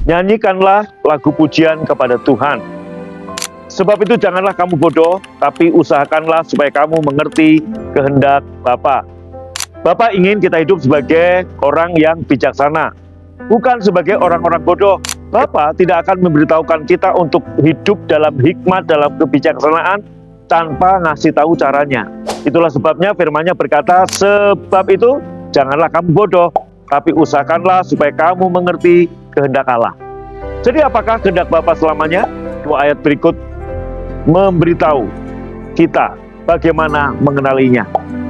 Nyanyikanlah lagu pujian kepada Tuhan. Sebab itu janganlah kamu bodoh, tapi usahakanlah supaya kamu mengerti kehendak Bapa. Bapa ingin kita hidup sebagai orang yang bijaksana, bukan sebagai orang-orang bodoh. Bapa tidak akan memberitahukan kita untuk hidup dalam hikmat, dalam kebijaksanaan, tanpa ngasih tahu caranya. Itulah sebabnya firman-Nya berkata, sebab itu janganlah kamu bodoh, tapi usahakanlah supaya kamu mengerti kehendak Allah. Jadi apakah kehendak Bapa selamanya? Dua ayat berikut memberitahu kita bagaimana mengenalinya.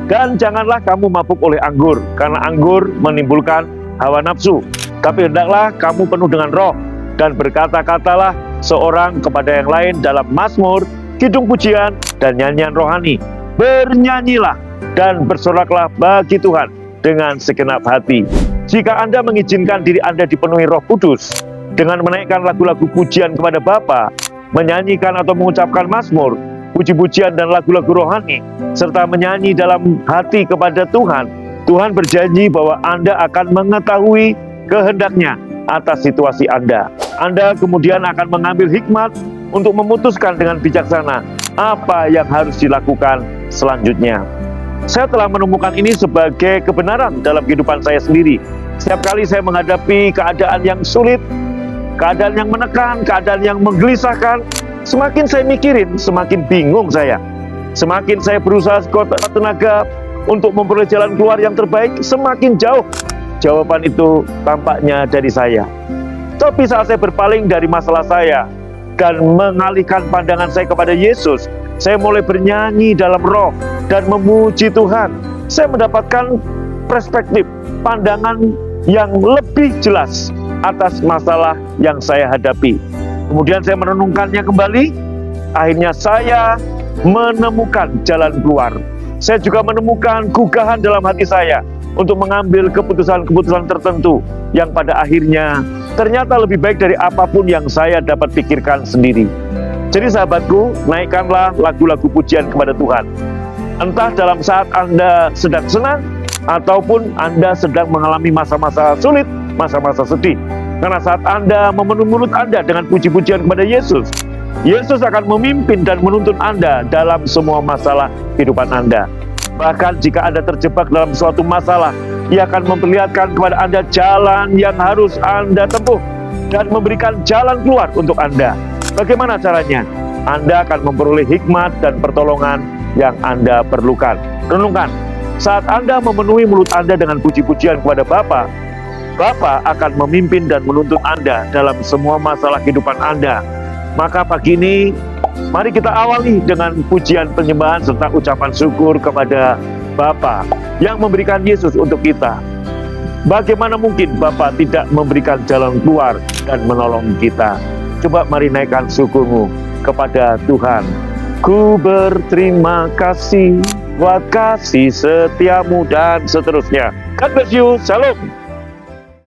Dan janganlah kamu mabuk oleh anggur, karena anggur menimbulkan hawa nafsu. Tapi hendaklah kamu penuh dengan roh, dan berkata-katalah seorang kepada yang lain dalam mazmur, kidung pujian, dan nyanyian rohani. Bernyanyilah dan bersoraklah bagi Tuhan dengan segenap hati. Jika Anda mengizinkan diri Anda dipenuhi Roh Kudus dengan menaikkan lagu-lagu pujian kepada Bapa, menyanyikan atau mengucapkan mazmur, puji-pujian dan lagu-lagu rohani, serta menyanyi dalam hati kepada Tuhan, Tuhan berjanji bahwa Anda akan mengetahui kehendak-Nya atas situasi Anda. Anda kemudian akan mengambil hikmat untuk memutuskan dengan bijaksana apa yang harus dilakukan selanjutnya. Saya telah menemukan ini sebagai kebenaran dalam kehidupan saya sendiri. Setiap kali saya menghadapi keadaan yang sulit, keadaan yang menekan, keadaan yang menggelisahkan, semakin saya mikirin, semakin bingung saya. Semakin saya berusaha sekuat tenaga untuk memperoleh jalan keluar yang terbaik, semakin jauh jawaban itu tampaknya dari saya. Tapi saat saya berpaling dari masalah saya dan mengalihkan pandangan saya kepada Yesus, saya mulai bernyanyi dalam roh dan memuji Tuhan. Saya mendapatkan perspektif, pandangan yang lebih jelas atas masalah yang saya hadapi. Kemudian saya merenungkannya kembali. Akhirnya saya menemukan jalan keluar. Saya juga menemukan gugahan dalam hati saya untuk mengambil keputusan-keputusan tertentu yang pada akhirnya ternyata lebih baik dari apapun yang saya dapat pikirkan sendiri. Jadi sahabatku, naikkanlah lagu-lagu pujian kepada Tuhan. Entah dalam saat Anda sedang senang, ataupun Anda sedang mengalami masa-masa sulit, masa-masa sedih. Karena saat Anda memenuhi mulut Anda dengan puji-pujian kepada Yesus, Yesus akan memimpin dan menuntun Anda dalam semua masalah kehidupan Anda. Bahkan jika Anda terjebak dalam suatu masalah, Ia akan memperlihatkan kepada Anda jalan yang harus Anda tempuh dan memberikan jalan keluar untuk Anda. Bagaimana caranya? Anda akan memperoleh hikmat dan pertolongan yang Anda perlukan. Renungkan, saat Anda memenuhi mulut Anda dengan puji-pujian kepada Bapa, Bapa akan memimpin dan menuntun Anda dalam semua masalah kehidupan Anda. Maka pagi ini, mari kita awali dengan pujian penyembahan serta ucapan syukur kepada Bapa yang memberikan Yesus untuk kita. Bagaimana mungkin Bapa tidak memberikan jalan keluar dan menolong kita? Coba mari naikkan syukurmu kepada Tuhan. Ku berterima kasih buat kasih setiamu dan seterusnya. God bless you. Shalom.